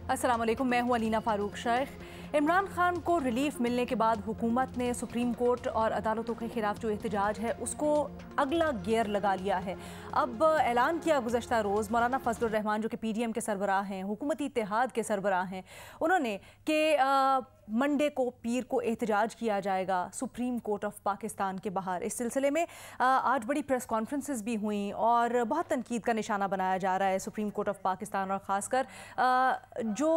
अस्सलाम वालेकुम, मैं हूँ अलीना फारूक शेख। इमरान खान को रिलीफ मिलने के बाद हुकूमत ने सुप्रीम कोर्ट और अदालतों के खिलाफ जो एहतजाज है उसको अगला गियर लगा लिया है। अब ऐलान किया गुज़श्ता रोज़ मौलाना फजलुर रहमान जो कि PDM के सरबराह हैं, हुकूमती इत्तेहाद के सरबराह हैं, उन्होंने कि मंडे को पीर को एहतजाज किया जाएगा सुप्रीम कोर्ट ऑफ पाकिस्तान के बाहर। इस सिलसिले में आज बड़ी प्रेस कॉन्फ्रेंसेस भी हुई और बहुत तनकीद का निशाना बनाया जा रहा है सुप्रीम कोर्ट ऑफ पाकिस्तान और ख़ासकर जो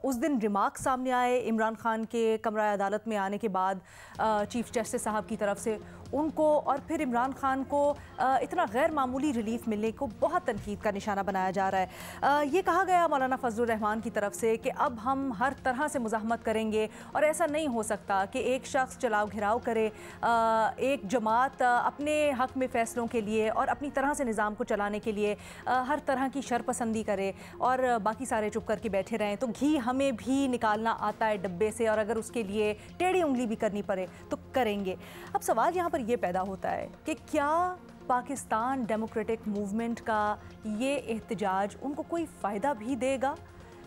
उस दिन रिमार्क सामने आए इमरान खान के कमरा अदालत में आने के बाद चीफ जस्टिस साहब की तरफ से उनको, और फिर इमरान खान को इतना गैर मामूली रिलीफ मिलने को बहुत तनकीद का निशाना बनाया जा रहा है। ये कहा गया मौलाना फजलुर रहमान की तरफ से कि अब हम हर तरह से मुज़ाहमत करेंगे और ऐसा नहीं हो सकता कि एक शख्स चलाव घिराव करे, एक जमात अपने हक़ में फ़ैसलों के लिए और अपनी तरह से निज़ाम को चलाने के लिए हर तरह की शरपसंदी करे और बाकी सारे चुप करके बैठे रहें। तो घी हमें भी निकालना आता है डब्बे से और अगर उसके लिए टेढ़ी उंगली भी करनी पड़े तो करेंगे। अब सवाल यहाँ पर ये पैदा होता है कि क्या पाकिस्तान डेमोक्रेटिक मूवमेंट का ये एहतजाज उनको कोई फ़ायदा भी देगा?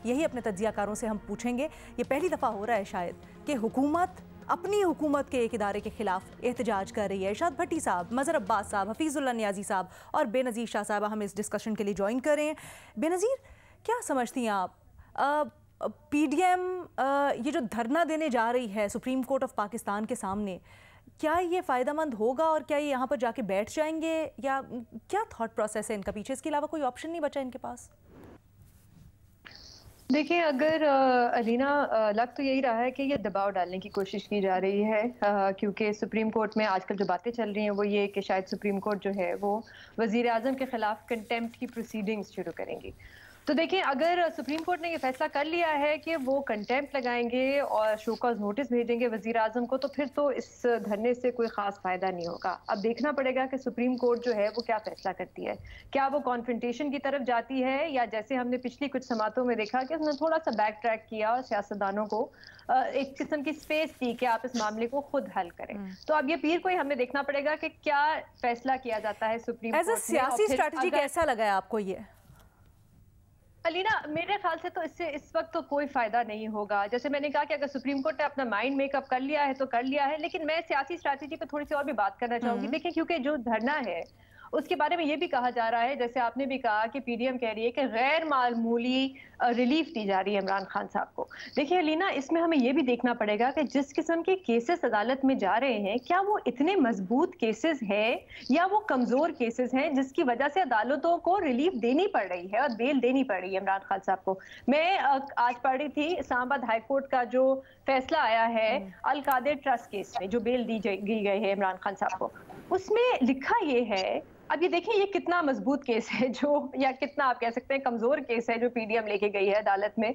यही अपने तज्ज़ियाकारों से हम पूछेंगे। ये पहली दफ़ा हो रहा है शायद कि हुकूमत अपनी हुकूमत के एक इदारे के खिलाफ एहतजाज कर रही है। इरशाद भट्टी साहब, मज़हर अब्बास साहब, हफीज़ुल्लाह नियाज़ी साहब और बेनज़ीर शाह साहब हम इस डिस्कशन के लिए ज्वाइन कर रहे हैं। बेनज़ीर, क्या समझती हैं आप, PDM ये जो धरना देने जा रही है सुप्रीम कोर्ट ऑफ पाकिस्तान के सामने, क्या ये फ़ायदेमंद होगा और क्या ये यहाँ पर जाके बैठ जाएंगे या क्या थॉट प्रोसेस है इनका पीछे? इसके अलावा कोई ऑप्शन नहीं बचा इनके पास? देखिए, अगर अलीना, लग तो यही रहा है कि ये दबाव डालने की कोशिश की जा रही है, क्योंकि सुप्रीम कोर्ट में आजकल जो बातें चल रही हैं वो ये कि शायद सुप्रीम कोर्ट जो है वो वज़ीर आज़म के ख़िलाफ़ कंटेम्प्ट की प्रोसीडिंग्स शुरू करेंगी। तो देखिए, अगर सुप्रीम कोर्ट ने ये फैसला कर लिया है कि वो कंटेम्प्ट लगाएंगे और शो कॉज नोटिस भेजेंगे वज़ीर आज़म को, तो फिर तो इस धरने से कोई ख़ास फ़ायदा नहीं होगा। अब देखना पड़ेगा कि सुप्रीम कोर्ट जो है वो क्या फैसला करती है। क्या वो कॉन्फ्रंटेशन की तरफ जाती है या जैसे हमने पिछली कुछ समातों में देखा कि उसने थोड़ा सा बैक ट्रैक किया और सियासतदानों को एक किस्म की स्पेस दी कि आप इस मामले को खुद हल करें। तो अब ये पीर को ही हमें देखना पड़ेगा कि क्या फैसला किया जाता है सुप्रीम कोर्ट में। सियासी स्ट्रैटेजी कैसा लगा है आपको ये? अलीना, मेरे ख्याल से तो इससे इस वक्त तो कोई फायदा नहीं होगा। जैसे मैंने कहा कि अगर सुप्रीम कोर्ट ने अपना माइंड मेकअप कर लिया है तो कर लिया है, लेकिन मैं सियासी स्ट्रैटेजी पे थोड़ी सी और भी बात करना चाहूंगी। देखिए, क्योंकि जो धरना है उसके बारे में ये भी कहा जा रहा है, जैसे आपने भी कहा कि PDM कह रही है कि गैर मामूली रिलीफ दी जा रही है इमरान खान साहब को। देखिए अलीना, इसमें हमें ये भी देखना पड़ेगा कि जिस किस्म के केसेस अदालत में जा रहे हैं, क्या वो इतने मजबूत केसेस हैं या वो कमजोर केसेस हैं जिसकी वजह से अदालतों को रिलीफ देनी पड़ रही है और बेल देनी पड़ रही है इमरान खान साहब को। मैं आज पढ़ रही थी इस्लामाबाद हाई कोर्ट का जो फैसला आया है अल कादिर ट्रस्ट केस में, जो बेल दी गई है इमरान खान साहब को, उसमें लिखा ये है, अब ये देखिए ये कितना मजबूत केस है जो, या कितना आप कह सकते हैं कमजोर केस है जो PDM लेके गई है अदालत में।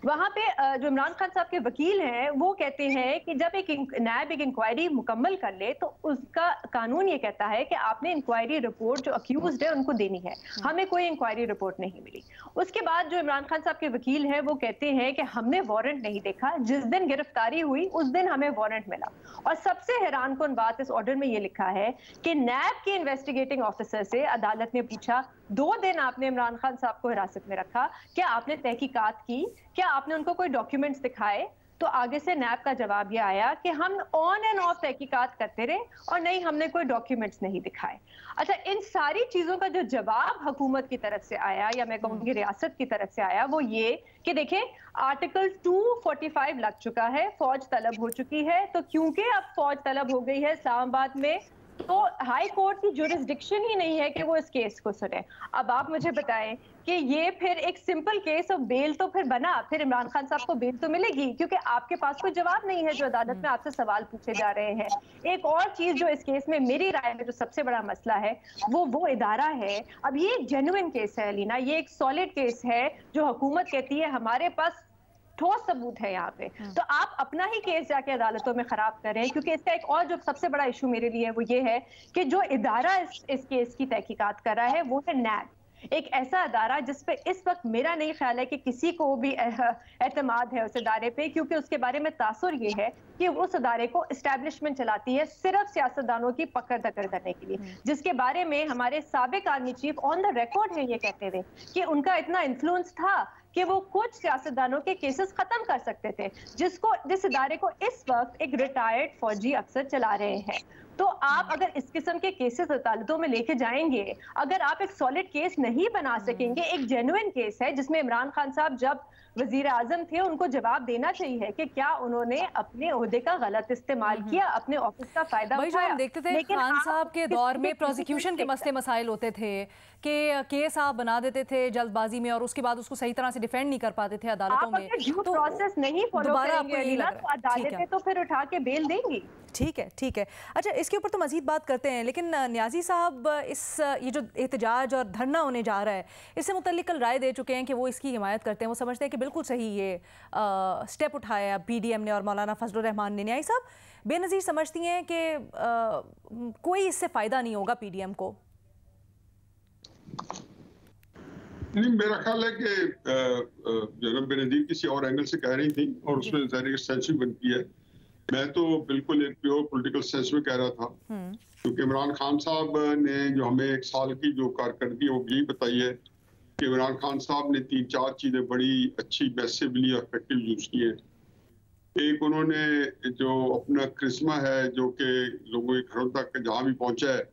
वहां पे जो इमरान खान साहब के वकील हैं वो कहते हैं कि जब एक नायब एक इंक्वायरी मुकम्मल कर ले तो उसका कानून ये कहता है कि आपने इंक्वायरी रिपोर्ट जो अक्यूज्ड है उनको देनी है। हमें कोई इंक्वायरी रिपोर्ट नहीं मिली। उसके बाद जो इमरान खान साहब के वकील हैं वो कहते हैं कि हमने वारंट नहीं देखा, जिस दिन गिरफ्तारी हुई उस दिन हमें वारंट मिला। और सबसे हैरान कुन बात इस ऑर्डर में ये लिखा है कि नैब के इन्वेस्टिगेटिंग ऑफिसर से अदालत ने पूछा, 2 दिन आपने इमरान खान साहब को हिरासत में रखा, क्या आपने तहकीकात की, क्या आपने उनको कोई डॉक्यूमेंट्स दिखाए? तो आगे से नैब का जवाब ये आया कि हम ऑन एंड ऑफ तहकीकात करते रहे और नहीं, हमने कोई डॉक्यूमेंट्स नहीं दिखाए। अच्छा, इन सारी चीजों का जो जवाब हुकूमत की तरफ से आया, या मैं कहूँगी रियासत की तरफ से आया, वो ये कि देखें आर्टिकल 245 लग चुका है, फौज तलब हो चुकी है। तो क्योंकि अब फौज तलब हो गई है इस्लामाबाद में, तो हाई कोर्ट की जुरिस्डिक्शन ही नहीं है कि वो इस केस को सुने। अब आप मुझे बताएं कि ये फिर एक सिंपल केस ऑफ बेल तो फिर बना, फिर इमरान खान साहब को बेल तो मिलेगी क्योंकि आपके पास कोई जवाब नहीं है जो अदालत में आपसे सवाल पूछे जा रहे हैं। एक और चीज जो इस केस में मेरी राय में जो सबसे बड़ा मसला है वो इदारा है। अब ये एक जेन्युइन केस है अलीना, ये एक सॉलिड केस है जो हुकूमत कहती है हमारे पास ठोस सबूत है यहाँ पे, तो आप अपना ही केस जाके अदालतों में खराब करें। क्योंकि इसका एक और जो सबसे बड़ा इशू मेरे लिए वो ये है कि जो इदारा इस केस की तहकीकात कर रहा है वो है नैब, एक ऐसा अदारा जिस पे इस वक्त मेरा नहीं ख्याल है कि किसी को भी एतमाद है उस अदारे पे, क्योंकि उसके बारे में तासुर ये है कि उस अदारे को एस्टैब्लिशमेंट चलाती है सिर्फ सियासतदानों की पकड़ दकड़ करने के लिए, जिसके बारे में हमारे साबिक army chief on the record है ये कहते हुए कि उनका इतना इन्फ्लुएंस था कि वो कुछ सियासतदानों के केसेस खत्म कर सकते थे, जिस इदारे को इस वक्त एक रिटायर्ड फौजी अफसर चला रहे हैं। तो आप अगर इस किस्म के केसेस अदालतों में लेके जाएंगे, अगर आप एक सॉलिड केस नहीं बना सकेंगे, एक जेन्युइन केस है जिसमें इमरान खान साहब जब वजीर आजम थे उनको जवाब देना चाहिए कि क्या उन्होंने अपने ओहदे का गलत इस्तेमाल किया, अपने ऑफिस का फायदा उठाया। हम देखते थे खान साहब के दौर में प्रोसिक्यूशन के मसले मसाइल होते थे कि केस आप बना देते थे जल्दबाजी में और उसके बाद उसको सही तरह से डिफेंड नहीं कर पाते थे अदालतों में। तो प्रोसेस नहीं फॉलो करेंगे तो अदालतें तो फिर उठा के बेल देंगी। ठीक है, ठीक है। अच्छा, इसके ऊपर तो मजीद बात करते हैं, लेकिन न्याजी साहब ये जो एहतजाज और धरना होने जा रहा है, इससे मुतल्लिक कल राय दे चुके हैं कि वो इसकी हिमायत करते हैं। वो समझते हैं कि बिल्कुल सही ये स्टेप उठाया पीडीएम ने और मौलाना फजलुर रहमान ने। न्याजी साहब बेनज़ीर समझती हैं कि कोई इससे फ़ायदा नहीं होगा पीडीएम को? नहीं, मेरा ख्याल है कि जनाब बेनज़ीर किसी और एंगल से कह रही थी और उसमें ज़ाहिर सेंस भी बनती है। मैं तो बिल्कुल एक प्योर पॉलिटिकल सेंस में कह रहा था, क्योंकि इमरान खान साहब ने जो हमें 1 साल की जो कारकर्दगी वो यही बताई है कि इमरान खान साहब ने 3-4 चीजें बड़ी अच्छी मैसिवली और इफेक्टिव यूज की है। एक, उन्होंने जो अपना करिश्मा है जो कि लोगों के घरों तक जहां भी पहुंचा है,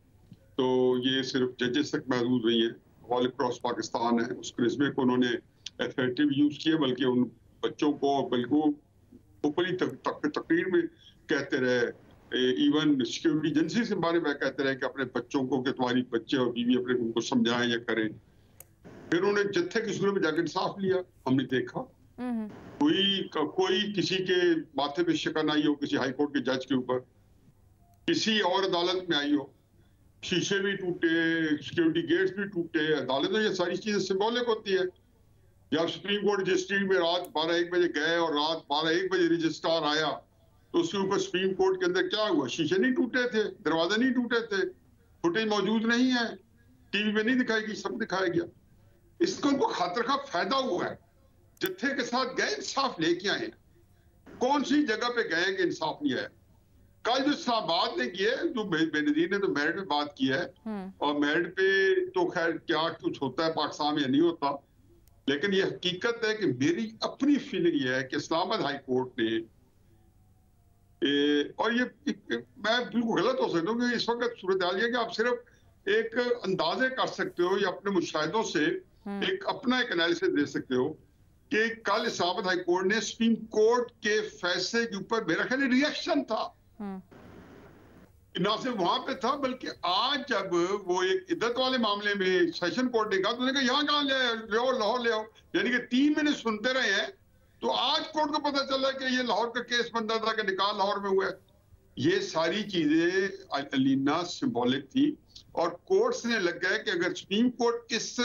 तो ये सिर्फ जजेस तक महदूद नहीं है, ऑल अक्रॉस पाकिस्तान है। उस करिश्मे को उन्होंने इफेक्टिव यूज किया, बल्कि उन बच्चों को बिल्कुल ऊपरी तकरीर में कहते रहे, इवन सिक्योरिटी एजेंसी से बारे में कहते रहे कि अपने बच्चों को कि तुम्हारी बच्चे और बीवी अपने उनको समझाएं या करें। फिर उन्होंने जत्थे की सूरत में जाकर इंसाफ लिया। हमने देखा कोई किसी के माथे पे शिकन आई हो, किसी हाई कोर्ट के जज के ऊपर, किसी और अदालत में आई हो, शीशे भी टूटे, सिक्योरिटी गेट्स भी टूटे। अदालत में ये सारी चीजें सिंबॉलिक होती है। जब सुप्रीम कोर्ट रजिस्ट्री में रात 12-1 बजे गए और रात 12-1 बजे रजिस्ट्रार आया, तो उसके ऊपर सुप्रीम कोर्ट के अंदर क्या हुआ? शीशे नहीं टूटे थे, दरवाजे नहीं टूटे थे, फुटेज मौजूद नहीं है, टीवी में नहीं दिखाई गई, सब दिखाया गया। इसको उनको खातिर का फायदा हुआ है। जत्थे के साथ गए, इंसाफ लेके आए। कौन सी जगह पे गए कि इंसाफ नहीं आया? कल जो इस्लामाबाद ने किया, जो बेनज़ीर ने तो मेरिट पे बात की है, और मेरिट पे तो खैर क्या कुछ होता है पाकिस्तान में या नहीं होता, लेकिन ये हकीकत है कि मेरी अपनी फीलिंग ये है कि इस्लामाबाद हाई कोर्ट ने और ये मैं बिल्कुल गलत हो सकता हूँ कि इस वक्त सूरत हाल है कि आप सिर्फ एक अंदाजे कर सकते हो या अपने मुशाहिदों से अपना एक एनालिसिस दे सकते हो कि कल इस्लामाबाद हाई कोर्ट ने सुप्रीम कोर्ट के फैसले के ऊपर मेरा ख्याल रिएक्शन था, ना सिर्फ वहां पे था बल्कि आज जब वो एक इद्दत वाले मामले में सेशन कोर्ट ने कहा, तो उन्होंने कहा यहाँ कहाँ ले आओ, लाहौर ले आओ, यानी कि 3 महीने सुनते रहे हैं, तो आज कोर्ट को पता चला कि ये लाहौर का केस बनता था कि निकाह लाहौर में हुआ है। ये सारी चीजें अलीना सिंबॉलिक थी और कोर्ट्स ने लग गया कि अगर सुप्रीम कोर्ट इस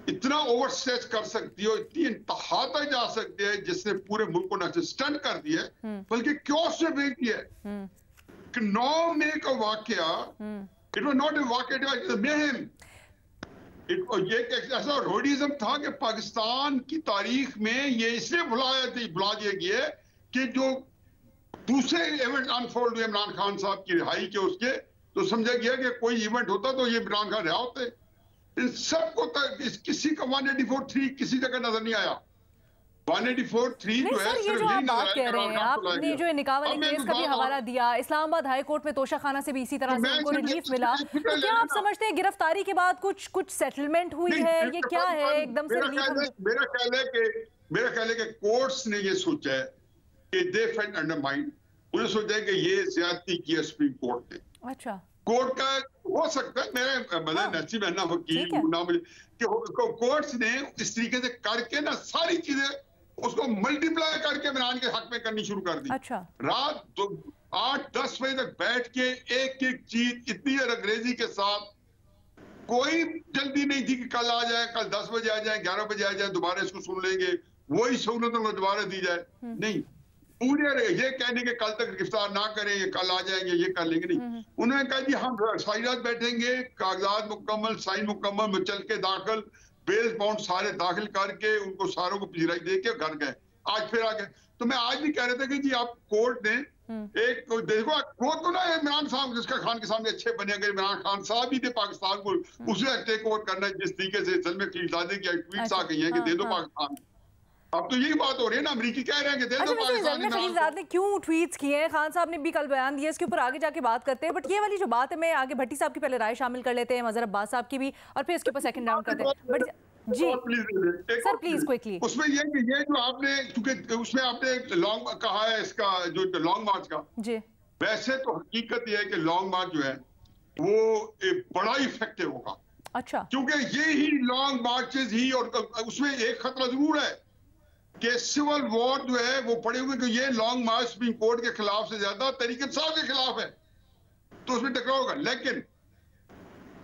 इतना ओवरस्ट्रेच कर सकती है, इतनी इंतहा तक जा सकती है, जिसने पूरे मुल्क को न स्टंट कर दिया बल्कि क्योस से भेज दिया है। 9 मई का वाकया, इट वाज नॉट ए वाकया, इट वाज मेहम। ये एक ऐसा रोडिज्म था कि पाकिस्तान की तारीख में ये इसलिए बुला दिया गया कि जो दूसरे इवेंट अनफोल्ड हुए इमरान खान साहब की रिहाई के उसके, तो समझा गया कि कोई इवेंट होता तो ये इमरान खान रिहा होते। इन सबको किसी का 184(3) किसी जगह नजर नहीं आया। 184(3) जो है ये जो आप बात कह रहे हैं, आपने जो निकाह वाले केस का भी हवाला दिया, इस्लामाबाद हाई कोर्ट में तोशा खाना से भी इसी तरह से उनको रिलीफ मिला, तो क्या आप समझते हैं गिरफ्तारी के बाद कुछ सेटलमेंट हुई है? ये क्या है एकदम से रिलीफ? मेरा ख्याल है कि कोर्ट्स ने ये सोचा है कि दे फेल्ट अंडरमाइंड, उन्हें सोचा है कि ये ज्यादती की है सुप्रीम कोर्ट ने। अच्छा, कोर्ट का हो सकता है, मेरे मतलब नसीब है ना वकील ना मुझे, कि कोर्ट्स ने इस तरीके से करके ना सारी चीजें उसको मल्टीप्लाई करके इमरान के हक में करनी शुरू कर दी। अच्छा। रात 8-10 बजे तक बैठ के एक चीज इतनी अंग्रेजी के साथ, कोई जल्दी नहीं थी कि कल आ जाए, कल 10 बजे आ जाए, 11 बजे आ जाए, दोबारा इसको सुन लेंगे, वही सहूलतों को दोबारा दी जाए। नहीं, पूरे ये कहने के कल तक गिरफ्तार ना करें, ये कल आ जाएंगे, ये कर लेंगे, नहीं। उन्होंने कहा जी हम सारी रात बैठेंगे, कागजात मुकम्मल, साइन मुकम्मल, चल के दाखिल, बेल बाउंड सारे दाखिल करके उनको सारों को पिजराई दे के घर गए। आज फिर आ गए। तो मैं आज भी कह रहा था कि जी आप कोर्ट ने एक देखो वो तो ना इमरान साहब जिसका खान के सामने अच्छे बने, अगर इमरान खान साहब ही थे पाकिस्तान को उसे टेक ओवर करना है जिस तरीके से जलमे खलीलजादे की ट्वीट्स आ गई हैं कि दे दो पाकिस्तान। अब तो यही बात हो रही है ना, अमरीकी कह रहे हैं कि दे दो पाकिस्तान। जलमे खलीलजाद ने क्यों ट्वीट्स किए हैं, खान साहब ने भी कल बयान दिया, इसके ऊपर आगे जाके बात करते हैं। बट ये वाली जो बात है, मैं आगे भट्टी साहब की पहले राय शामिल कर लेते हैं, मजहर अब्बास साहब की भी, और फिर इसके ऊपर सेकंड राउंड करते हैं। बट जी सर प्लीज क्विकली। उसमें ये जो आपने, क्योंकि उसमें आपने लॉन्ग कहा है, इसका जो लॉन्ग मार्च का, जी वैसे तो हकीकत ये है कि लॉन्ग मार्च जो है वो बड़ा इफेक्टिव होगा। अच्छा, क्योंकि ये ही लॉन्ग मार्चेस ही, और उसमें एक खतरा जरूर है कि सिविल वॉर जो है वो पड़े हुए, कि ये लॉन्ग मार्च सुप्रीम कोर्ट के खिलाफ से ज्यादा तहरीक इंसाफ के खिलाफ है, तो उसमें टकराव होगा। लेकिन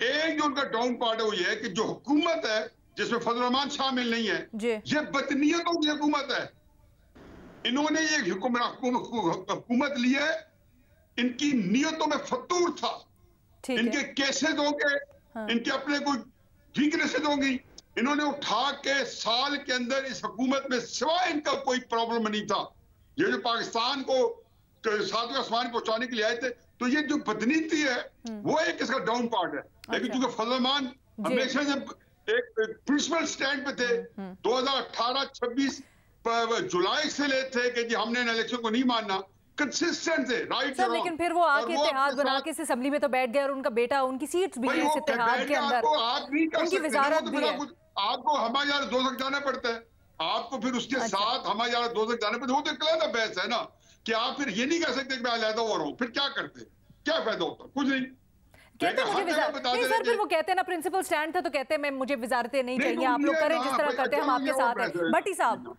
एक जो उनका डाउन पार्ट है वो ये है कि जो हुकूमत है जिसमें फजल रहमान शामिल नहीं है, ये बदनीयतों की हुकूमत है। इन्होंने ये हुकूमत ली है, इनकी नीयतों में फतूर था, इनके केसेस होंगे, इनके अपने कोई वीकनेसेस होंगी, इन्होंने उठा के साल के अंदर इस हुकूमत में सिवाय इनका कोई प्रॉब्लम नहीं था, ये जो पाकिस्तान को सातवें आसमान पहुंचाने के लिए आए थे, तो ये जो बदनीति है वो एक इसका डाउन पार्ट है। लेकिन चूंकि फजल रहमान हमेशा जब एक प्रिंसिपल स्टैंड पे थे, 2018-26 जुलाई से ले थे कि जी हमने इलेक्शन को नहीं मानना, कंसिस्टेंट थे, राइट सर। लेकिन फिर वो आके इत्तेहाद बना के असेंबली में तो बैठ गए, और उनका बेटा, उनकी सीट्स भी है इस इत्तेहाद के अंदर, उनकी वजारत भी है। आपको हमारे यहाँ दो तक जाना पड़ता है, आपको फिर उसके साथ हमारे यहाँ दो तक जाना पड़ता है, वो तो एक बहस है ना, कि आप फिर ये नहीं कह सकते कि मैं अलहदा हो रहा हूँ, फिर क्या करते, क्या फायदा होता, कुछ नहीं। कहते हैं मुझे नहीं सर, फिर वो कहते हैं ना प्रिंसिपल स्टैंड था, तो कहते हैं मैं मुझे वजारतें नहीं चाहिए, आप लोग करें जिस तरह करते हैं, हम आपके साथ हैं। भट्टी साहब,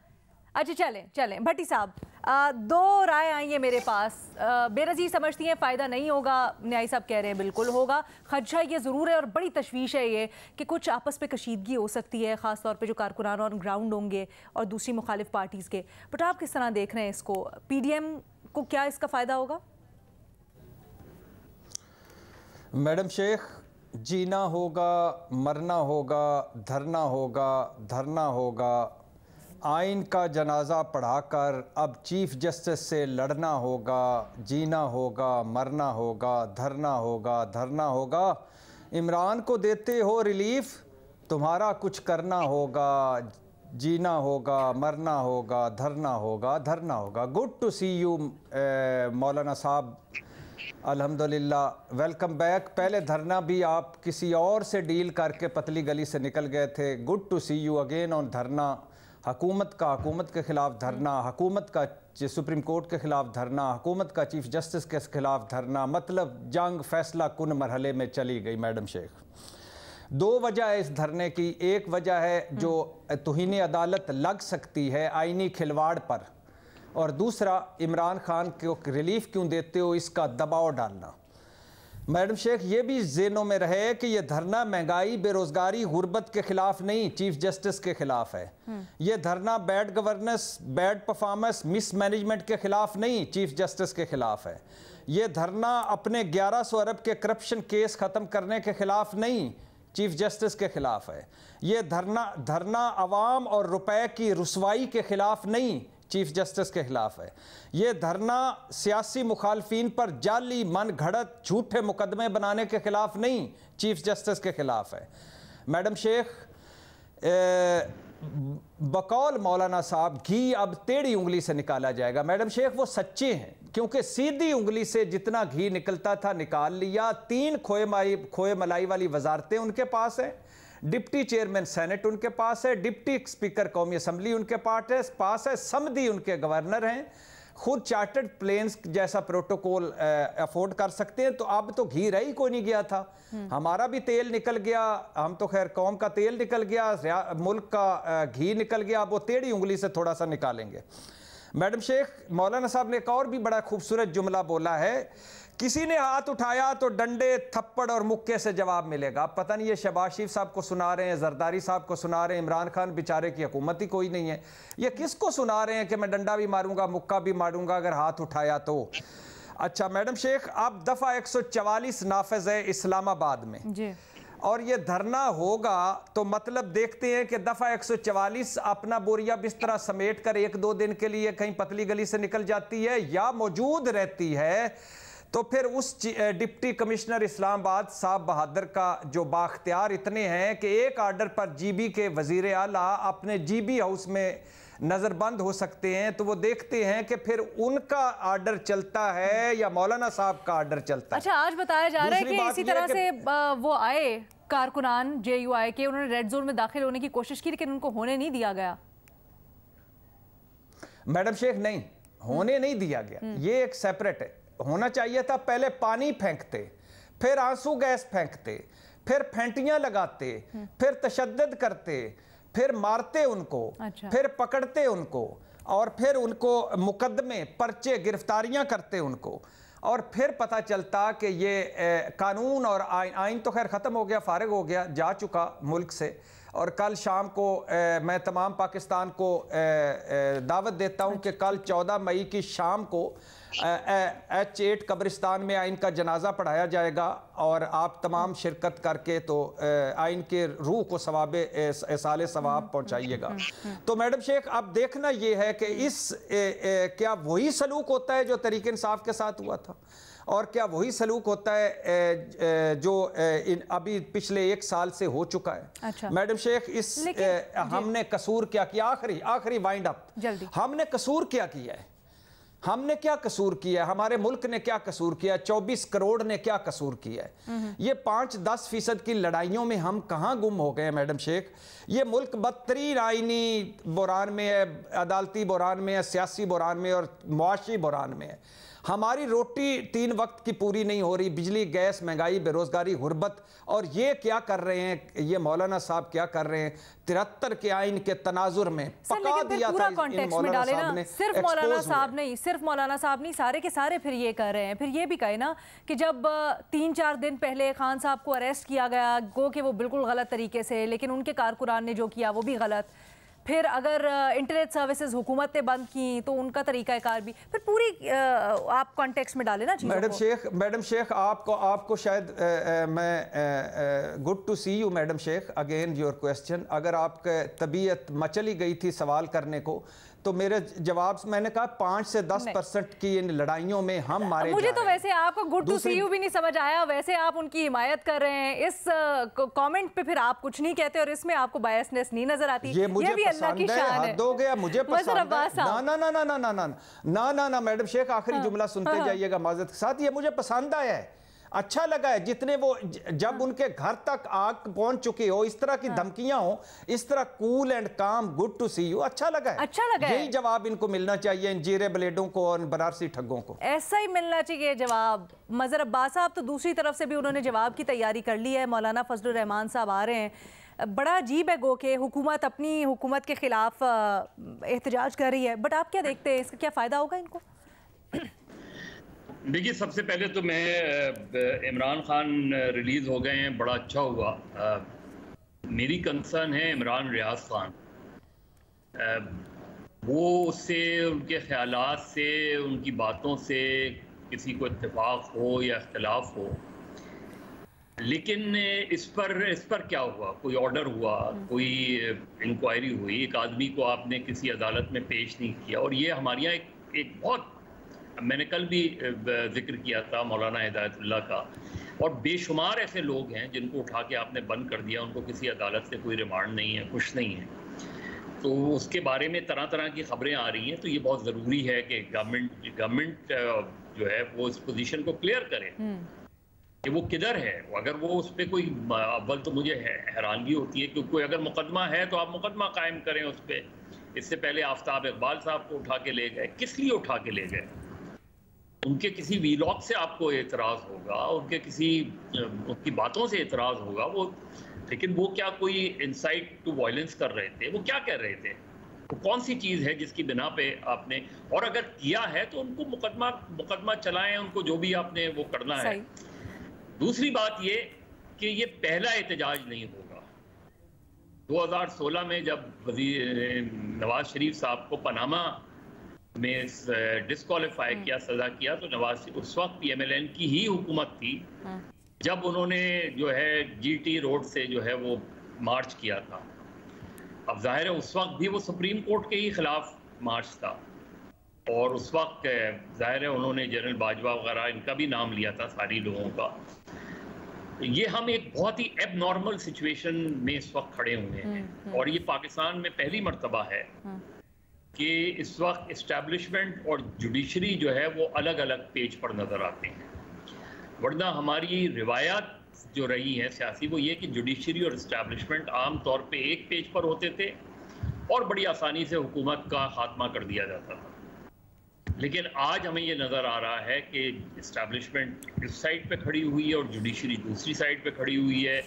अच्छा चलें भट्टी साहब, दो राय आई है मेरे पास। बेनज़ीर समझती हैं फ़ायदा नहीं होगा, न्यायी साहब कह रहे हैं बिल्कुल होगा। खदशा ये ज़रूर है और बड़ी तशवीश है ये कि कुछ आपस में कशीदगी हो सकती है, ख़ास तौर पे जो कारकुनान ऑन ग्राउंड होंगे और दूसरी मुखालिफ पार्टीज़ के। बट आप किस तरह देख रहे हैं इसको, PDM को क्या इसका फ़ायदा होगा? मैडम शेख, जीना होगा, मरना होगा, धरना होगा, धरना होगा, आइन का जनाजा पढ़ाकर अब चीफ जस्टिस से लड़ना होगा, जीना होगा, मरना होगा, धरना होगा, धरना होगा। इमरान को देते हो रिलीफ, तुम्हारा कुछ करना होगा, जीना होगा, मरना होगा, धरना होगा, धरना होगा। गुड टू सी यू मौलाना साहब, अल्हम्दुलिल्लाह, वेलकम बैक। पहले धरना भी आप किसी और से डील करके पतली गली से निकल गए थे। Good to see you again on धरना। हुकूमत के ख़िलाफ़ धरना, हुकूमत का सुप्रीम कोर्ट के ख़िलाफ़ धरना, हुकूमत का चीफ जस्टिस के ख़िलाफ़ धरना, मतलब जंग फैसला कुन मरहले में चली गई। मैडम शेख, दो वजह है इस धरने की। एक वजह है जो तौहीन अदालत लग सकती है आइनी खिलवाड़ पर, और दूसरा इमरान खान को रिलीफ क्यों देते हो इसका दबाव डालना। मैडम शेख, ये भी ज़हनों में रहे कि ये धरना महंगाई, बेरोज़गारी, गुर्बत के ख़िलाफ़ नहीं, चीफ जस्टिस के ख़िलाफ़ है। ये धरना bad governance, bad performance, miss management के ख़िलाफ़ नहीं, चीफ जस्टिस के ख़िलाफ़ है। ये धरना अपने 1100 अरब के करप्शन केस ख़त्म करने के ख़िलाफ़ नहीं, चीफ जस्टिस के ख़िलाफ़ है। ये धरना अवाम और रुपए की रुसवाई के ख़िलाफ़ नहीं, चीफ जस्टिस के खिलाफ है। ये धरना सियासी मुखालफीन पर जाली मन घड़त झूठे मुकदमे बनाने के खिलाफ नहीं, चीफ जस्टिस के खिलाफ है। मैडम शेख, बकौल मौलाना साहब, घी अब टेढ़ी उंगली से निकाला जाएगा। मैडम शेख, वो सच्चे हैं, क्योंकि सीधी उंगली से जितना घी निकलता था निकाल लिया। 3 खोए मलाई वाली वजारतें उनके पास है, डिप्टी चेयरमैन सेनेट उनके पास है, डिप्टी स्पीकर कौमी असम्बली उनके पास है, समधी उनके गवर्नर हैं, खुद चार्टर्ड प्लेन्स जैसा प्रोटोकॉल अफोर्ड कर सकते हैं। तो अब तो घी रह ही कोई नहीं गया था, हमारा भी तेल निकल गया, हम तो खैर कौम का तेल निकल गया, मुल्क का घी निकल गया, अब वो टेढ़ी उंगली से थोड़ा सा निकालेंगे। मैडम शेख, मौलाना साहब ने एक और भी बड़ा खूबसूरत जुमला बोला है, किसी ने हाथ उठाया तो डंडे, थप्पड़ और मुक्के से जवाब मिलेगा। पता नहीं ये शहबाज शरीफ साहब को सुना रहे हैं, जरदारी साहब को सुना रहे हैं, इमरान खान बेचारे की हुकूमत ही कोई नहीं है, ये किसको सुना रहे हैं कि मैं डंडा भी मारूंगा, मुक्का भी मारूंगा अगर हाथ उठाया तो। अच्छा मैडम शेख, अब दफ़ा 144 नाफिज है इस्लामाबाद में जी। और ये धरना होगा तो मतलब देखते हैं कि दफ़ा 144 अपना बोरिया बिस्तरा समेट कर 1-2 दिन के लिए कहीं पतली गली से निकल जाती है या मौजूद रहती है, तो फिर उस डिप्टी कमिश्नर इस्लामाबाद साहब बहादुर का जो बाख्तियार इतने हैं कि एक आर्डर पर जीबी के वजीर आला अपने जीबी हाउस में नज़रबंद हो सकते हैं, तो वो देखते हैं कि फिर उनका आर्डर चलता है या मौलाना साहब का आर्डर चलता है। अच्छा, आज बताया जा रहा है कि इसी तरह से वो आए कारकुनान JUI के, उन्होंने रेड जोन में दाखिल होने की कोशिश की लेकिन उनको होने नहीं दिया गया। मैडम शेख, नहीं होने नहीं दिया गया, ये एक सेपरेट है। होना चाहिए था पहले पानी फेंकते, फिर आंसू गैस फेंकते, फिर फेंटियां लगाते, फिर तशद्दुद करते, फिर मारते उनको, अच्छा। फिर पकड़ते उनको, और फिर उनको मुकदमे पर्चे गिरफ्तारियां करते उनको, और फिर पता चलता कि ये कानून और आइन तो खैर ख़त्म हो गया, फारिग हो गया, जा चुका मुल्क से। और कल शाम को मैं तमाम पाकिस्तान को दावत देता हूँ कि कल 14 मई की शाम को H8 कब्रिस्तान में आइन का जनाजा पढ़ाया जाएगा, और आप तमाम शिरकत करके तो आइन के रूह को सवाब साले सवाब पहुँचाइएगा। तो मैडम शेख, अब देखना ये है कि क्या वही सलूक होता है जो तरीके इंसाफ के साथ हुआ था, और क्या वही सलूक होता है जो अभी पिछले 1 साल से हो चुका है। अच्छा। मैडम शेख, हमने कसूर क्या किया? आखिरी वाइंड अप, हमने कसूर क्या किया है? हमने क्या कसूर किया है? हमारे मुल्क ने क्या कसूर किया है? 24 करोड़ ने क्या कसूर किया है? ये 5-10% की लड़ाइयों में हम कहाँ गुम हो गए हैं मैडम शेख? ये मुल्क बदतरीन आईनी बुरान में है, अदालती बुरान में है, सियासी बुरान में और मुआशी बुरान में है। हमारी रोटी 3 वक्त की पूरी नहीं हो रही, बिजली, गैस, महंगाई, बेरोजगारी, गुर्बत, और ये क्या कर रहे हैं? ये मौलाना साहब क्या कर रहे हैं? 73 के आइन के तनाजुर में पका दिया था इन मौलाना साहब ने। सिर्फ मौलाना साहब नहीं, सिर्फ मौलाना साहब नहीं, सारे के सारे फिर ये कर रहे हैं। फिर ये भी कहे ना कि जब 3-4 दिन पहले खान साहब को अरेस्ट किया गया, गो कि वो बिल्कुल गलत तरीके से, लेकिन उनके कारकुनान ने जो किया वो भी गलत। फिर अगर इंटरनेट सर्विसेज हुकूमत ने बंद की तो उनका तरीक़ाकार भी, फिर पूरी आप कॉन्टेक्स्ट में डालें ना चीज़ों को। मैडम शेख, आपको शायद मैं good to see you madam Sheikh, again your question. अगर आपके तबीयत मचली गई थी सवाल करने को, तो मेरे जवाब मैंने कहा 5 से 10% की इन लड़ाइयों में हम मारे मुझे तो वैसे आपको गुड टू सी यू भी नहीं समझ आया, वैसे आप उनकी हिमायत कर रहे हैं। इस कमेंट पे फिर आप कुछ नहीं कहते और इसमें आपको बायसनेस नहीं नजर आती। ये मुझे भी अल्लाह की शान है। हद हो गया, मुझे पसंद है। ना मैडम शेख, आखिरी जुमला सुनते जाइएगा माजरत के साथ। ये मुझे पसंद आया है, अच्छा लगा है, जितने वो जब उनके घर तक आग पहुंच चुकी हो, इस तरह की धमकियां हो, इस तरह कूल एंड काम, गुड टू सी यू, अच्छा लगा है। यही जवाब इनको मिलना चाहिए, इन जीरे ब्लेडों को और बनारसी ठगों को, ऐसा ही मिलना चाहिए जवाब। मजहर अब्बास साहब तो दूसरी तरफ से भी उन्होंने जवाब की तैयारी कर ली है। मौलाना फजलुर रहमान साहब आ रहे हैं। बड़ा अजीब है गो के हुकूमत अपनी हुकूमत के खिलाफ एहतजाज कर रही है, बट आप क्या देखते हैं, इसका क्या फ़ायदा होगा इनको? देखिए, सबसे पहले तो मैं इमरान खान रिलीज़ हो गए हैं, बड़ा अच्छा हुआ। मेरी कंसर्न है इमरान रियाज खान, वो उससे, उनके ख्यालात से, उनकी बातों से किसी को इत्तेफाक हो या इख्तिलाफ हो, लेकिन इस पर क्या हुआ? कोई ऑर्डर हुआ, कोई इंक्वायरी हुई, एक आदमी को आपने किसी अदालत में पेश नहीं किया। और ये हमारे यहाँ एक बहुत, मैंने कल भी जिक्र किया था मौलाना हिदायतुल्लाह का, और बेशुमार ऐसे लोग हैं जिनको उठा के आपने बंद कर दिया, उनको किसी अदालत से कोई रिमांड नहीं है, कुछ नहीं है। तो उसके बारे में तरह तरह की खबरें आ रही हैं। तो ये बहुत ज़रूरी है कि गवर्नमेंट जो है वो इस पोजीशन को क्लियर करे कि वो किधर है। अगर वो उस पर कोई, अव्वल तो मुझे हैरानगी होती है कि कोई अगर मुकदमा है तो आप मुकदमा कायम करें उस पर। इससे पहले आफ्ताब इकबाल साहब को उठा के ले गए, किस लिए उठा के ले गए? उनके किसी वीलॉग से आपको एतराज़ होगा, उनकी बातों से एतराज़ होगा वो, लेकिन वो क्या कोई इंसाइट टू वायलेंस कर रहे थे? वो क्या कह रहे थे? वो कौन सी चीज़ है जिसकी बिना पे आपने, और अगर किया है तो उनको मुकदमा चलाएं, उनको जो भी आपने वो करना है। दूसरी बात ये कि ये पहला एहतजाज नहीं होगा। 2016 में जब नवाज शरीफ साहब को पनामा में डिस्क्वालीफाई किया, सजा किया, तो नवाज, उस वक्त PMLN की ही हुकूमत थी, जब उन्होंने जो है GT रोड से जो है वो मार्च किया था। अब जाहिर है उस वक्त भी वो सुप्रीम कोर्ट के ही खिलाफ मार्च था, और उस वक्त जाहिर है उन्होंने जनरल बाजवा वगैरह इनका भी नाम लिया था, सारी लोगों का। ये हम एक बहुत ही एबनॉर्मल सिचुएशन में इस वक्त खड़े हुए हैं, और ये पाकिस्तान में पहली मर्तबा है कि इस वक्त इस्टेब्लिशमेंट और जुडिशरी जो है वो अलग अलग पेज पर नज़र आते हैं। वरना हमारी रिवायत जो रही है सियासी, वो ये कि जुडिशरी और इस्टेब्लिशमेंट आम तौर पे एक पेज पर होते थे और बड़ी आसानी से हुकूमत का खात्मा कर दिया जाता था। लेकिन आज हमें ये नज़र आ रहा है कि इस्टेब्लिशमेंट इस साइड पे खड़ी हुई है और जुडिशरी दूसरी साइड पे खड़ी हुई है,